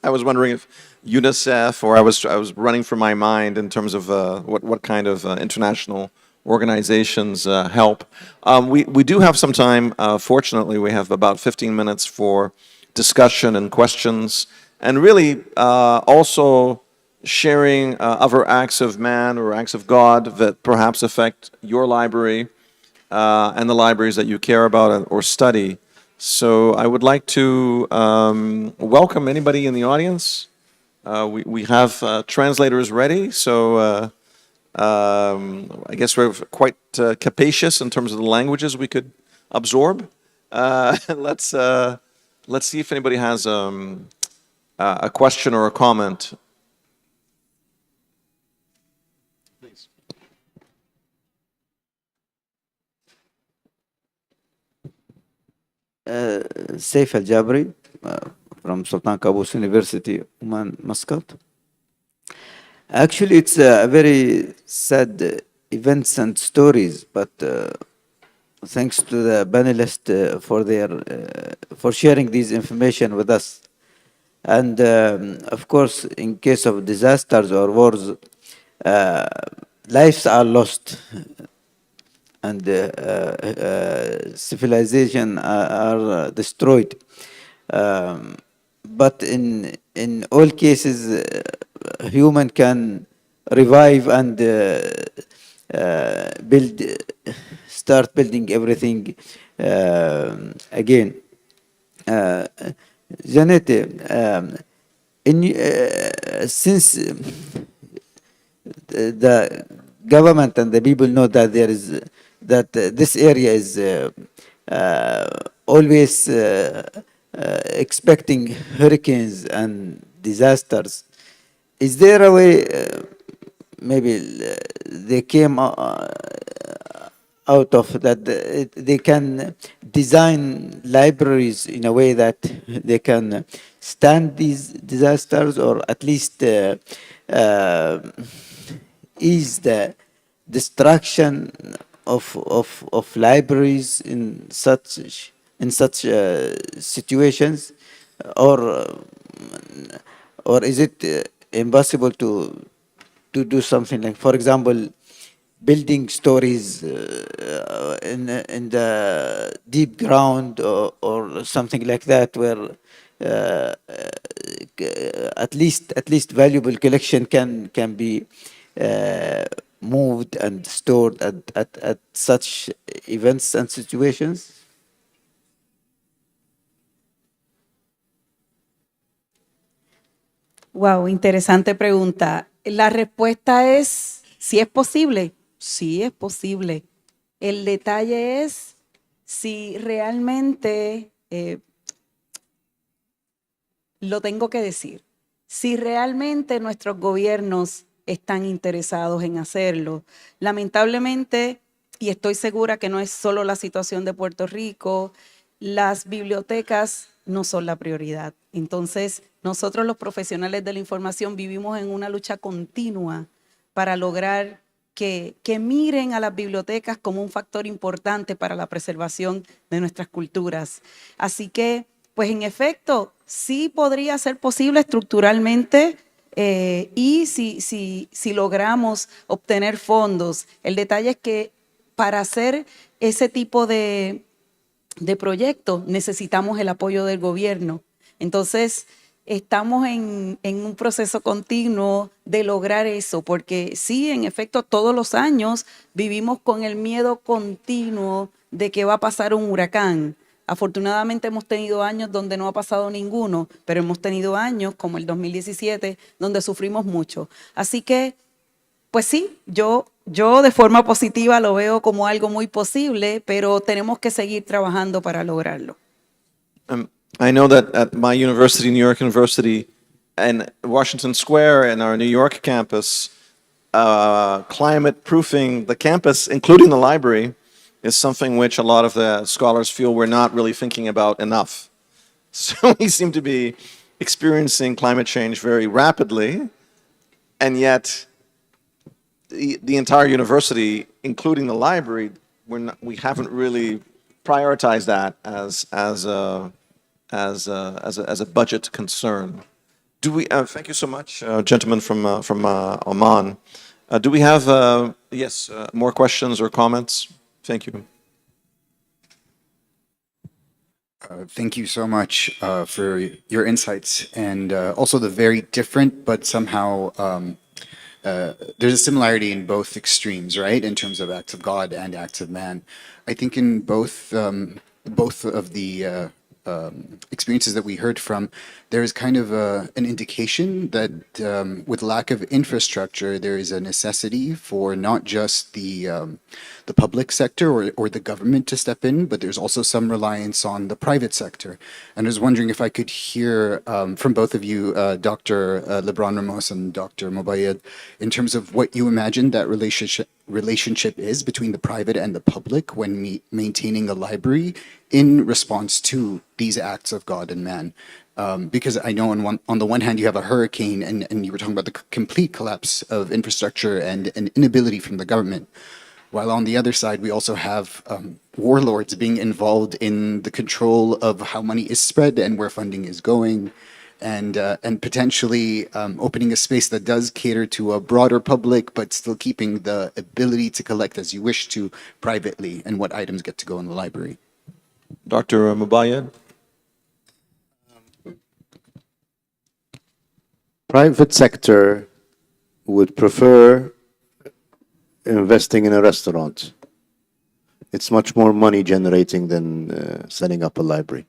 Speaker 2: I was wondering if UNICEF, or I was running through my mind in terms of what kind of international organizations help. We do have some time. Fortunately, we have about 15 minutes for discussion and questions, and really also sharing other acts of man or acts of God that perhaps affect your library and the libraries that you care about or study. So I would like to welcome anybody in the audience. We have translators ready, so I guess we're quite capacious in terms of the languages we could absorb. Let's see if anybody has a question or a comment. Please.
Speaker 5: Saif Al-Jabri from Sultan Qaboos University, Oman, Muscat. Actually, it's a very sad events and stories, but thanks to the panelists for sharing this information with us. And of course, in case of disasters or wars, lives are lost, and civilization are destroyed. But in all cases, human can revive and start building everything again. Janette, since the government and the people know that there is that this area is always expecting hurricanes and disasters. Is there a way maybe they came out of that they can design libraries in a way that they can stand these disasters or at least ease the destruction of libraries in such situations, or is it impossible to do something like, for example, building stories in the deep ground, or something like that, where at least valuable collection can be moved and stored at such events and situations?
Speaker 4: Wow, interesante pregunta. La respuesta es, si es posible, sí es posible. El detalle es si realmente, lo tengo que decir, si realmente nuestros gobiernos están interesados en hacerlo. Lamentablemente, y estoy segura que no es solo la situación de Puerto Rico, las bibliotecas no son la prioridad. Entonces, nosotros los profesionales de la información vivimos en una lucha continua para lograr que miren a las bibliotecas como un factor importante para la preservación de nuestras culturas. Así que, pues en efecto, sí podría ser posible estructuralmente, y si logramos obtener fondos. El detalle es que para hacer ese tipo de proyectos necesitamos el apoyo del gobierno. Entonces, estamos en un proceso continuo de lograr eso, porque sí, en efecto, todos los años vivimos con el miedo continuo de que va a pasar un huracán. Afortunadamente hemos tenido años donde no ha pasado ninguno, pero hemos tenido años como el 2017 donde sufrimos mucho. Así que, pues sí, yo de forma positiva lo veo como algo muy posible, pero tenemos que seguir trabajando para lograrlo.
Speaker 2: I know that at my university, New York University, and Washington Square and our New York campus, climate proofing the campus, including the library, is something which a lot of the scholars feel we're not really thinking about enough. So we seem to be experiencing climate change very rapidly, and yet the entire university, including the library, we haven't really prioritized that as a budget concern. Do we? Thank you so much, gentlemen from Oman. Do we have more questions or comments? Thank you.
Speaker 6: Thank you so much for your insights, and also the very different, but somehow there's a similarity in both extremes, right? In terms of acts of God and acts of man. I think in both of the experiences that we heard from, there is kind of an indication that with lack of infrastructure, there is a necessity for not just the public sector or the government to step in, but there's also some reliance on the private sector. And I was wondering if I could hear from both of you, Dr. Lebron Ramos and Dr. Mobayed, in terms of what you imagine that relationship is between the private and the public when maintaining a library in response to these acts of God and man. Because I know on the one hand you have a hurricane and you were talking about the complete collapse of infrastructure and an inability from the government, while on the other side we also have warlords being involved in the control of how money is spread and where funding is going, and potentially opening a space that does cater to a broader public, but still keeping the ability to collect as you wish to privately and what items get to go in the library.
Speaker 2: Dr. Mobayed?
Speaker 3: Private sector would prefer investing in a restaurant. It's much more money generating than setting up a library.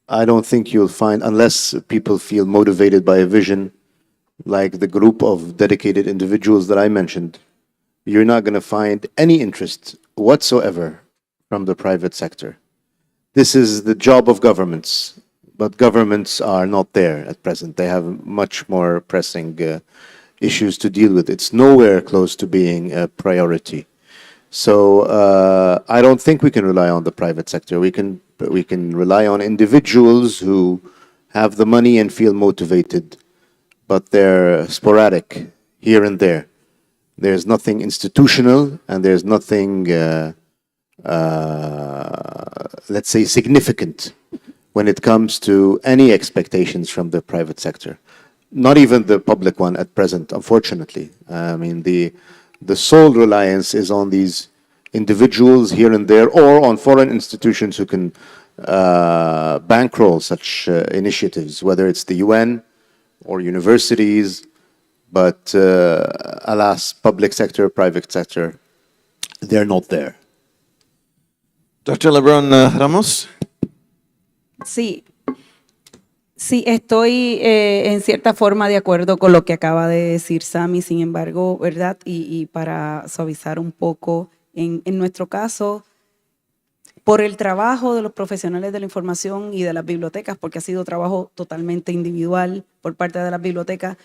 Speaker 3: I don't think you'll find, unless people feel motivated by a vision, like the group of dedicated individuals that I mentioned, you're not going to find any interest whatsoever from the private sector. This is the job of governments, but governments are not there at present. They have much more pressing issues to deal with. It's nowhere close to being a priority. So I don't think we can rely on the private sector. We can rely on individuals who have the money and feel motivated, but they're sporadic here and there. There's nothing institutional, and there's nothing, let's say, significant when it comes to any expectations from the private sector. Not even the public one at present, unfortunately. I mean, the sole reliance is on these individuals here and there, or on foreign institutions who can bankroll such initiatives, whether it's the UN or universities. But alas, public sector, private sector, they're not there.
Speaker 2: Dr. LeBron Ramos?
Speaker 4: Sí, sí, estoy en cierta forma de acuerdo con lo que acaba de decir Sami, sin embargo, ¿verdad? Y para suavizar un poco, en nuestro caso, por el trabajo de los profesionales de la información y de las bibliotecas, porque ha sido trabajo totalmente individual por parte de las bibliotecas,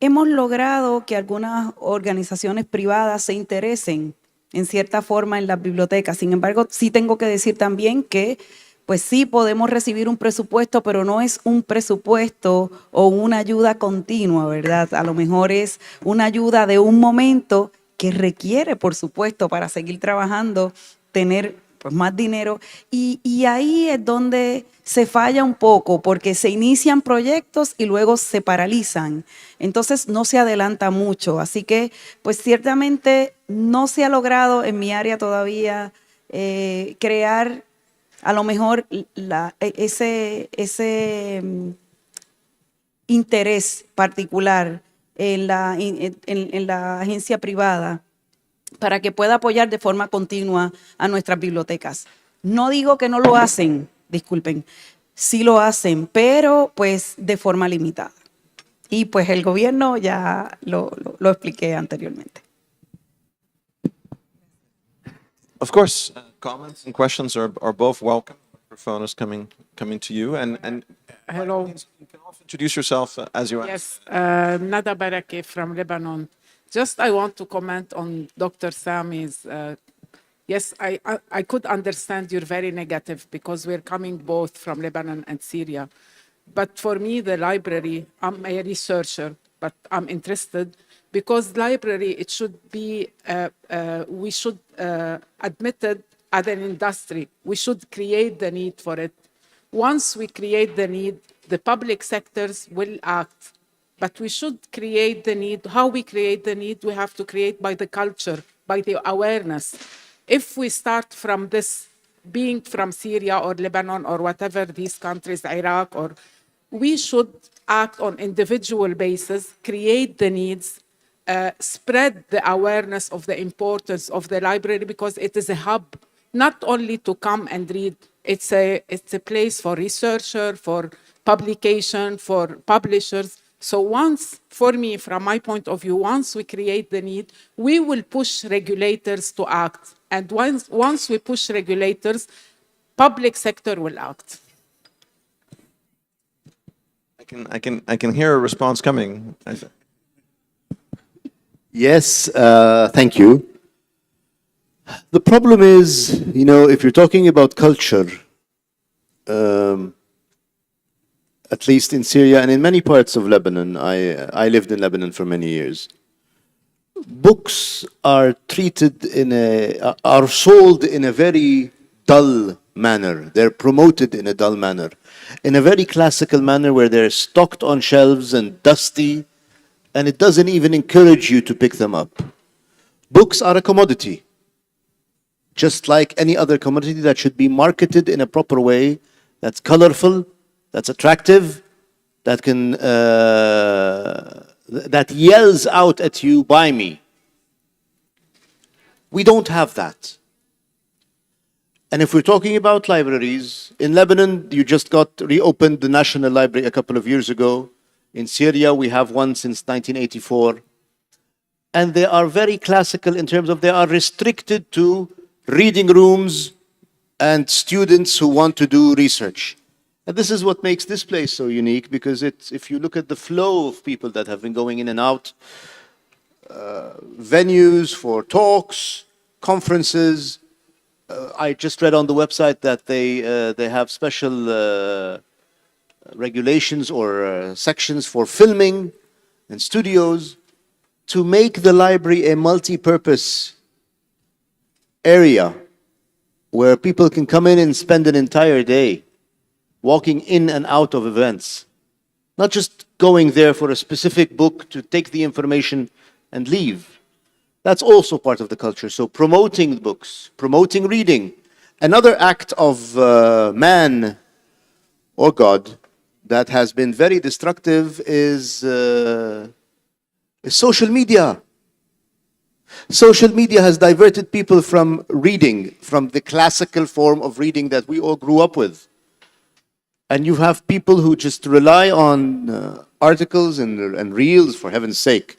Speaker 4: hemos logrado que algunas organizaciones privadas se interesen en cierta forma en las bibliotecas. Sin embargo, sí tengo que decir también que pues sí podemos recibir un presupuesto, pero no es un presupuesto o una ayuda continua, ¿verdad? A lo mejor es una ayuda de un momento que requiere, por supuesto, para seguir trabajando, tener pues más dinero, y ahí es donde se falla un poco, porque se inician proyectos y luego se paralizan, entonces no se adelanta mucho, así que pues ciertamente no se ha logrado en mi área todavía crear a lo mejor ese interés particular en la agencia privada para que pueda apoyar de forma continua a nuestras bibliotecas. No digo que no lo hacen, disculpen, sí lo hacen, pero pues de forma limitada. Y pues el gobierno ya lo expliqué anteriormente.
Speaker 2: Of course, comments and questions are both welcome. The microphone is coming to you. And
Speaker 7: Hello.
Speaker 2: you can also introduce yourself as you
Speaker 7: Yes, Nada Baraki from Lebanon. Just I want to comment on Dr. Sami's. Yes, I could understand you're very negative because we're coming both from Lebanon and Syria. But for me, the library, I'm a researcher, but I'm interested because library, it should be, we should admit it as an industry. We should create the need for it. Once we create the need, the public sectors will act. But we should create the need. How we create the need, we have to create by the culture, by the awareness. If we start from this, being from Syria or Lebanon or whatever these countries, Iraq, or we should act on individual basis, create the needs, spread the awareness of the importance of the library because it is a hub, not only to come and read. It's a place for researcher, for publication, for publishers. So once, for me, from my point of view, once we create the need, we will push regulators to act. And once we push regulators, public sector will act.
Speaker 2: I can hear a response coming.
Speaker 3: Yes, thank you. The problem is, you know, if you're talking about culture, at least in Syria and in many parts of Lebanon, I lived in Lebanon for many years. Books are treated are sold in a very dull manner. They're promoted in a dull manner, in a very classical manner where they're stocked on shelves and dusty, and it doesn't even encourage you to pick them up. Books are a commodity, just like any other commodity that should be marketed in a proper way, that's colorful, that's attractive, that can that yells out at you, buy me. We don't have that. And if we're talking about libraries, in Lebanon, you just got reopened the National Library a couple of years ago. In Syria, we have one since 1984. and they are very classical in terms of they are restricted to reading rooms and students who want to do research. And this is what makes this place so unique, because it's, if you look at the flow of people that have been going in and out, venues for talks, conferences. I just read on the website that they have special regulations or sections for filming and studios to make the library a multi-purpose area where people can come in and spend an entire day walking in and out of events, not just going there for a specific book to take the information and leave. That's also part of the culture. So promoting books, promoting reading. Another act of man or God that has been very destructive is social media. Social media has diverted people from reading, from the classical form of reading that we all grew up with. And you have people who just rely on articles and reels, for heaven's sake.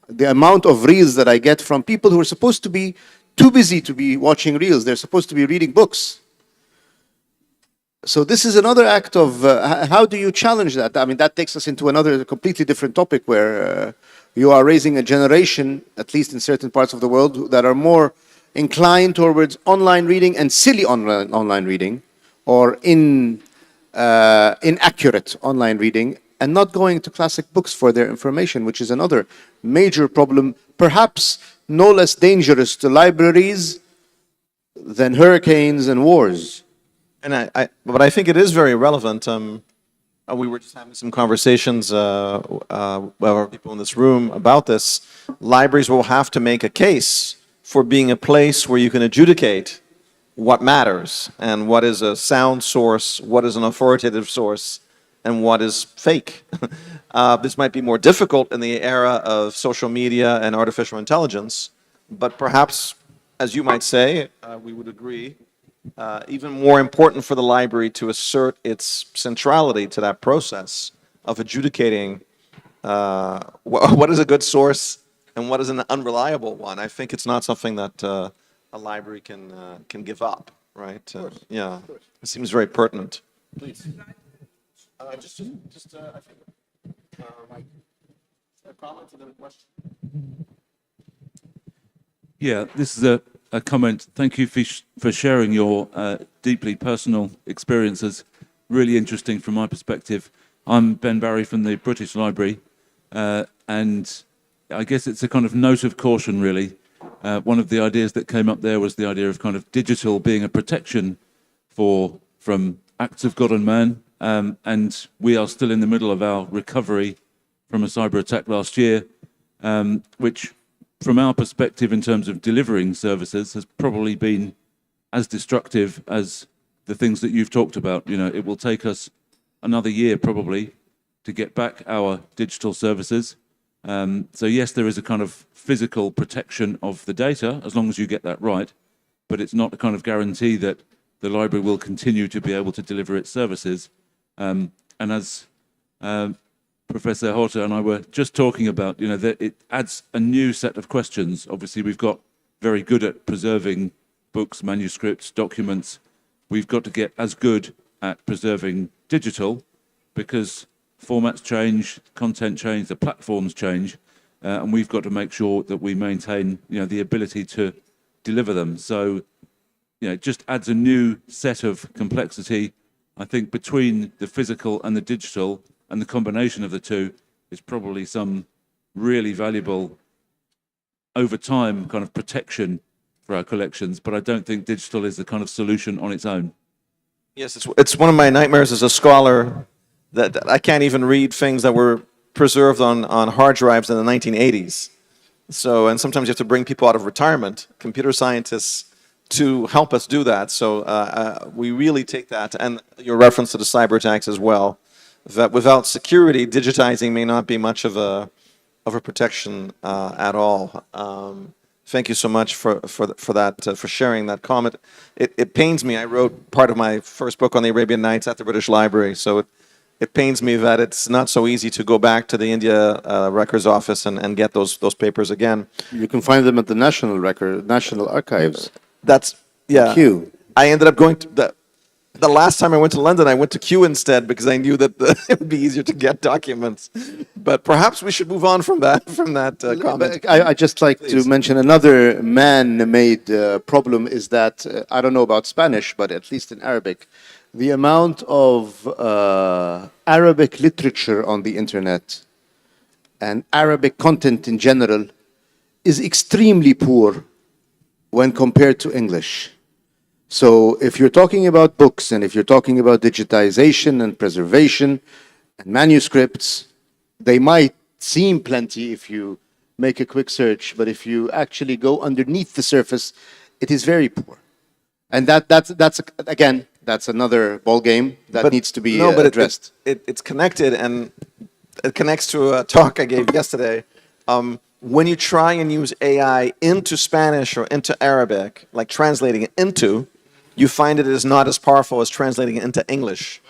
Speaker 3: The amount of reels that I get from people who are supposed to be too busy to be watching reels, they're supposed to be reading books. So this is another act of, how do you challenge that? I mean, that takes us into another completely different topic where you are raising a generation, at least in certain parts of the world, that are more inclined towards online reading and silly online reading, or inaccurate online reading, and not going to classic books for their information, which is another major problem, perhaps no less dangerous to libraries than hurricanes and wars.
Speaker 2: And but I think it is very relevant. We were just having some conversations with our people in this room about this. Libraries will have to make a case for being a place where you can adjudicate what matters and what is a sound source, what is an authoritative source, and what is fake. This might be more difficult in the era of social media and artificial intelligence, but perhaps, as you might say, we would agree, even more important for the library to assert its centrality to that process of adjudicating what is a good source and what is an unreliable one. I think it's not something that a library can give up, right? Yeah, it seems very pertinent. Please. I think a comment and then a question.
Speaker 8: Yeah, this is a comment. Thank you for sharing your deeply personal experiences. Really interesting from my perspective. I'm Ben Barry from the British Library, and I guess it's a kind of note of caution, really. One of the ideas that came up there was the idea of kind of digital being a protection from acts of God and man, and we are still in the middle of our recovery from a cyber attack last year, which, from our perspective in terms of delivering services, has probably been as destructive as the things that you've talked about. You know, it will take us another year probably to get back our digital services. So yes, there is a kind of physical protection of the data, as long as you get that right, but it's not a kind of guarantee that the library will continue to be able to deliver its services. And as Professor Horta and I were just talking about, you know, that it adds a new set of questions. Obviously, we've got very good at preserving books, manuscripts, documents. We've got to get as good at preserving digital, because formats change, content change, the platforms change, and we've got to make sure that we maintain, you know, the ability to deliver them. So, you know, it just adds a new set of complexity. I think between the physical and the digital, and the combination of the two is probably some really valuable, over time, kind of protection for our collections. But I don't think digital is the kind of solution on its own.
Speaker 2: Yes, it's one of my nightmares as a scholar that I can't even read things that were preserved on hard drives in the 1980s. So, and sometimes you have to bring people out of retirement, computer scientists, to help us do that. So we really take that, and your reference to the cyber attacks as well, that without security, digitizing may not be much of a protection at all. Thank you so much for that, for sharing that comment. It pains me. I wrote part of my first book on the Arabian Nights at the British Library, so it pains me that it's not so easy to go back to the India Records Office and get those papers again.
Speaker 3: You can find them at the National Archives.
Speaker 2: That's, yeah.
Speaker 3: Kew.
Speaker 2: I ended up going to the last time I went to London, I went to Kew instead because I knew that it would be easier to get documents. But perhaps we should move on from that comment.
Speaker 3: I just like to mention another man-made problem is that, I don't know about Spanish, but at least in Arabic, the amount of Arabic literature on the internet and Arabic content in general is extremely poor when compared to English. So if you're talking about books and if you're talking about digitization and preservation and manuscripts, they might seem plenty if you make a quick search, but if you actually go underneath the surface, it is very poor. And that's again, that's another ball game that needs to be addressed.
Speaker 2: It's connected, and it connects to a talk I gave yesterday. When you try and use AI into Spanish or into Arabic, like translating it into, you find it is not as powerful as translating it into English.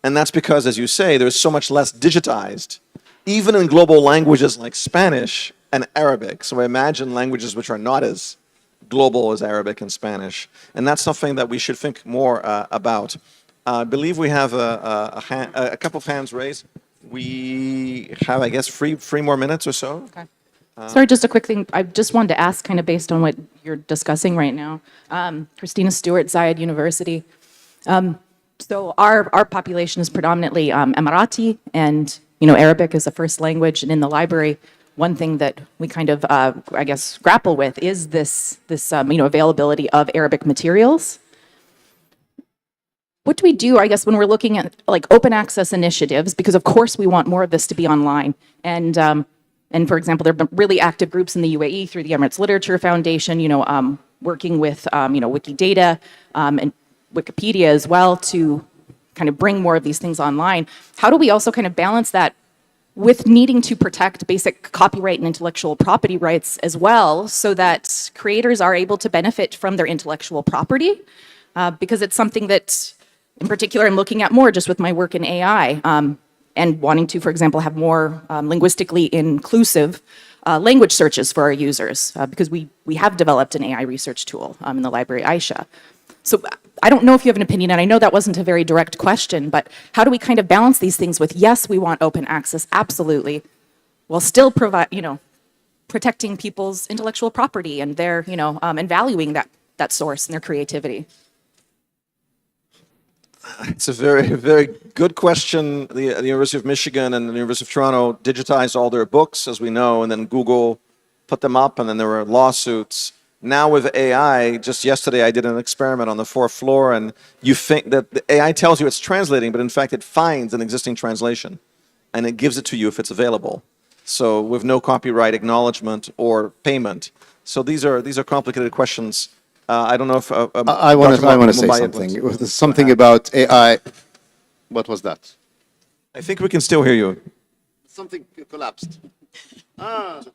Speaker 2: And that's because, as you say, there's so much less digitized, even in global languages like Spanish and Arabic. So imagine languages which are not as global as Arabic and Spanish. And that's something that we should think more about. I believe we have a couple of hands raised. We have, I guess, three more minutes or so.
Speaker 9: Okay. Sorry, just a quick thing. I just wanted to ask, kind of based on what you're discussing right now. Christina Stewart, Zayed University. So our population is predominantly Emirati, and Arabic is the first language. And in the library, one thing that we kind of, I guess, grapple with is this availability of Arabic materials. What do we do, I guess, when we're looking at like open access initiatives? Because of course we want more of this to be online. And for example, there have been really active groups in the UAE through the Emirates Literature Foundation, working with, Wikidata and Wikipedia as well to kind of bring more of these things online. How do we also kind of balance that with needing to protect basic copyright and intellectual property rights as well, so that creators are able to benefit from their intellectual property? Because it's something that, in particular, I'm looking at more just with my work in AI. And wanting to, for example, have more linguistically inclusive language searches for our users, because we have developed an AI research tool in the library, Aisha. So I don't know if you have an opinion, and I know that wasn't a very direct question, but how do we kind of balance these things with, yes, we want open access, absolutely, while still protecting people's intellectual property and their, and valuing that source and their creativity?
Speaker 2: It's a very, very good question. The University of Michigan and the University of Toronto digitized all their books, as we know, and then Google put them up, and then there were lawsuits. Now with AI, just yesterday I did an experiment on the 4th floor, and you think that the AI tells you it's translating, but in fact it finds an existing translation, and it gives it to you if it's available. So with no copyright acknowledgement or payment. So these are complicated questions. I don't know if
Speaker 3: I want to say something. It was something about AI. What was that?
Speaker 2: I think we can still hear you.
Speaker 3: Something collapsed. Okay,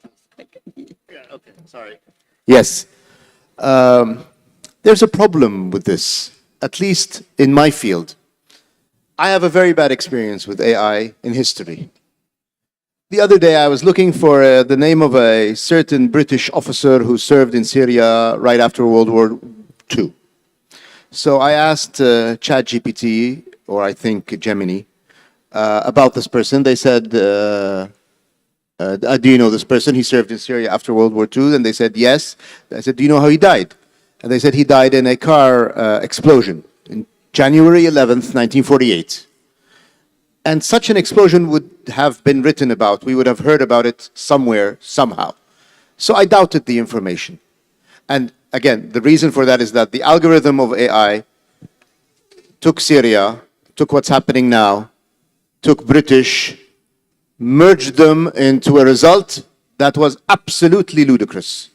Speaker 3: sorry. Yes. There's a problem with this, at least in my field. I have a very bad experience with AI in history. The other day, I was looking for the name of a certain British officer who served in Syria right after World War II. So I asked ChatGPT, or I think Gemini, about this person. They said, do you know this person? He served in Syria after World War II. And they said, yes. I said, do you know how he died? And they said he died in a car explosion in January 11th, 1948. And such an explosion would have been written about. We would have heard about it somewhere, somehow. So I doubted the information. And again, the reason for that is that the algorithm of AI took Syria, took what's happening now, took British, merged them into a result that was absolutely ludicrous.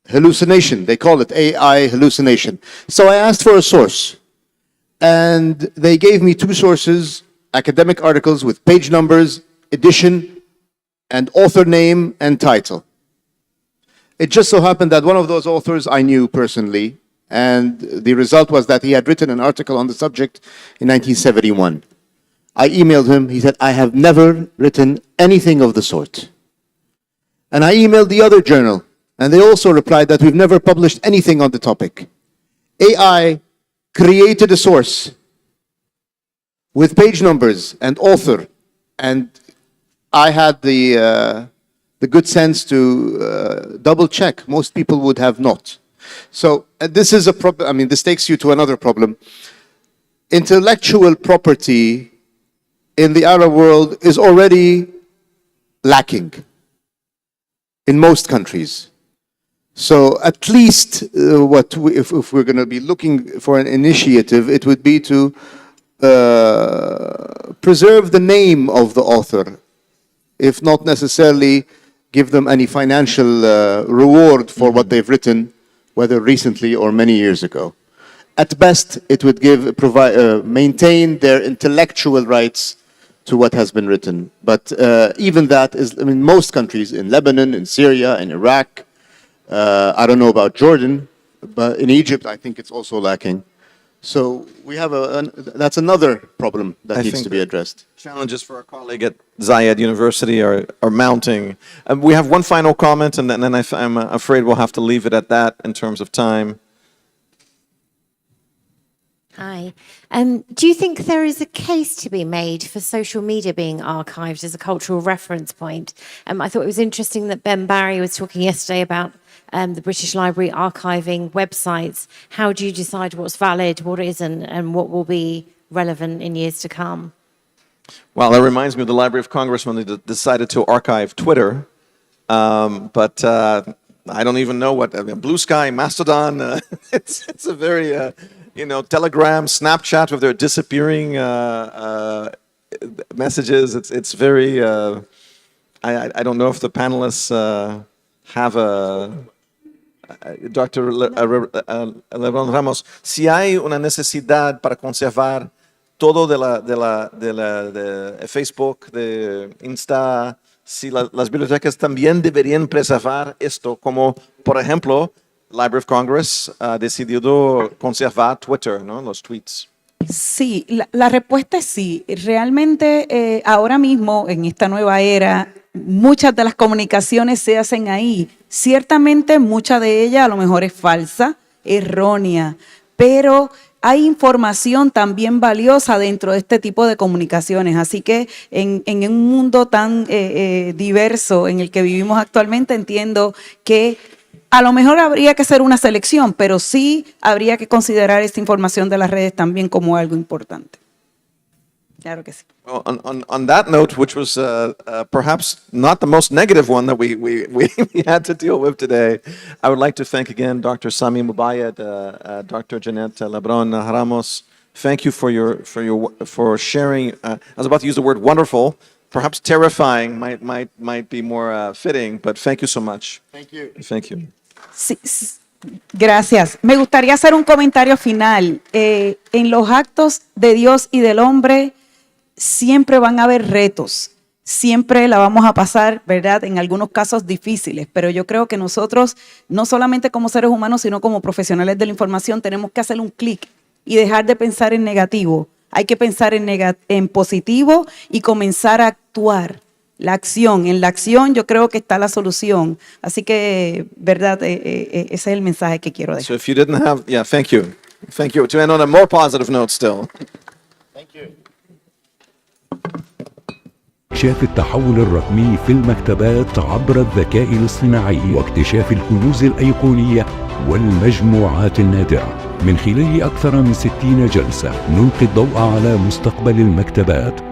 Speaker 3: Hallucination, they call it AI hallucination. So I asked for a source. And they gave me two sources, academic articles with page numbers, edition, and author name and title. It just so happened that one of those authors I knew personally, and the result was that he had written an article on the subject in 1971. I emailed him. He said, I have never written anything of the sort. And I emailed the other journal, and they also replied that we've never published anything on the topic. AI created a source with page numbers and author, and I had the good sense to double check. Most people would have not. So this is a problem. I mean, this takes you to another problem. Intellectual property in the Arab world is already lacking in most countries. So at least if we're going to be looking for an initiative, it would be to preserve the name of the author, if not necessarily give them any financial reward for what they've written, whether recently or many years ago. At best, it would maintain their intellectual rights to what has been written. But even that is, I mean, most countries in Lebanon, in Syria, in Iraq, I don't know about Jordan, but in Egypt, I think it's also lacking. So we have that's another problem that
Speaker 2: I
Speaker 3: needs
Speaker 2: think
Speaker 3: to be addressed.
Speaker 2: Challenges for our colleague at Zayed University are mounting. We have one final comment, and then I'm afraid we'll have to leave it at that in terms of time.
Speaker 10: Hi. Do you think there is a case to be made for social media being archived as a cultural reference point? I thought it was interesting that Ben Barry was talking yesterday about the British Library archiving websites. How do you decide what's valid, what isn't, and what will be relevant in years to come?
Speaker 2: Well, that reminds me of the Library of Congress when they decided to archive Twitter. But I don't even know what, Blue Sky, Mastodon, it's a very, Telegram, Snapchat with their disappearing messages. It's very, I don't know if the panelists have Dr. Lebron Ramos, si hay una necesidad para conservar todo de Facebook, de Insta, si las bibliotecas también deberían preservar esto, como por ejemplo, Library of Congress ha decidido conservar Twitter, ¿no? Los tweets.
Speaker 4: Sí, la respuesta es sí. Realmente ahora mismo, en esta nueva era, muchas de las comunicaciones se hacen ahí. Ciertamente mucha de ella a lo mejor es falsa, errónea, pero hay información también valiosa dentro de este tipo de comunicaciones. Así que en un mundo tan diverso en el que vivimos actualmente, entiendo que a lo mejor habría que hacer una selección, pero sí habría que considerar esta información de las redes también como algo importante. Claro que sí.
Speaker 2: Well, on that note, which was perhaps not the most negative one that we had to deal with today, I would like to thank again Dr. Sami Mubayed, Dr. Jeanette Lebron Ramos. Thank you for sharing. I was about to use the word wonderful. Perhaps terrifying might be more fitting, but thank you so much.
Speaker 3: Thank you.
Speaker 2: Thank you.
Speaker 4: Sí, gracias. Me gustaría hacer un comentario final. En los actos de Dios y del hombre siempre van a haber retos. Siempre la vamos a pasar, ¿verdad? En algunos casos difíciles, pero yo creo que nosotros, no solamente como seres humanos, sino como profesionales de la información, tenemos que hacer un clic y dejar de pensar en negativo. Hay que pensar en positivo y comenzar a actuar. La acción, en la acción yo creo que está la solución. Así que, ¿verdad? Ese es el mensaje que quiero dejar.
Speaker 2: So if you didn't have, yeah, thank you. Thank you. To end on a more positive note still.
Speaker 3: Thank you.
Speaker 1: اكتشاف التحول الرقمي في المكتبات عبر الذكاء الاصطناعي واكتشاف الكنوز الأيقونية والمجموعات النادرة. من خلال أكثر من 60 جلسة نلقي الضوء على مستقبل المكتبات